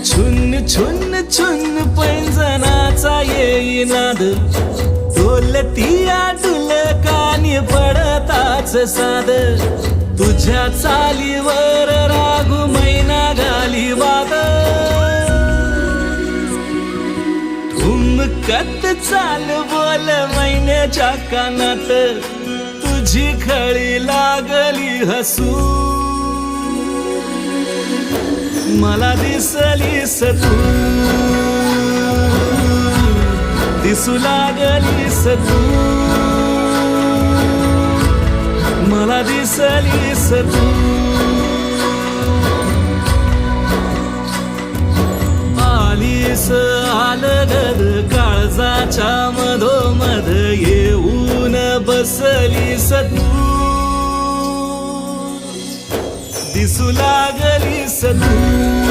छुन छुन छुन पैंजनाचा येई नाद, डोलतीया डुलकानी पडताच साद. तुझ्या चालीवर रागू मैना घाली वाद, ठुमकत चाल बोल मैन्याच्या कानात. तुझी खळी लागली हसू, मला दिसलीस तू, दिसू लागलीस तू, मला दिसलीस तू. आलीस आलगद काळजाच्या मधोमध, येऊन बसलीस तू, दिसू लागलीस तू.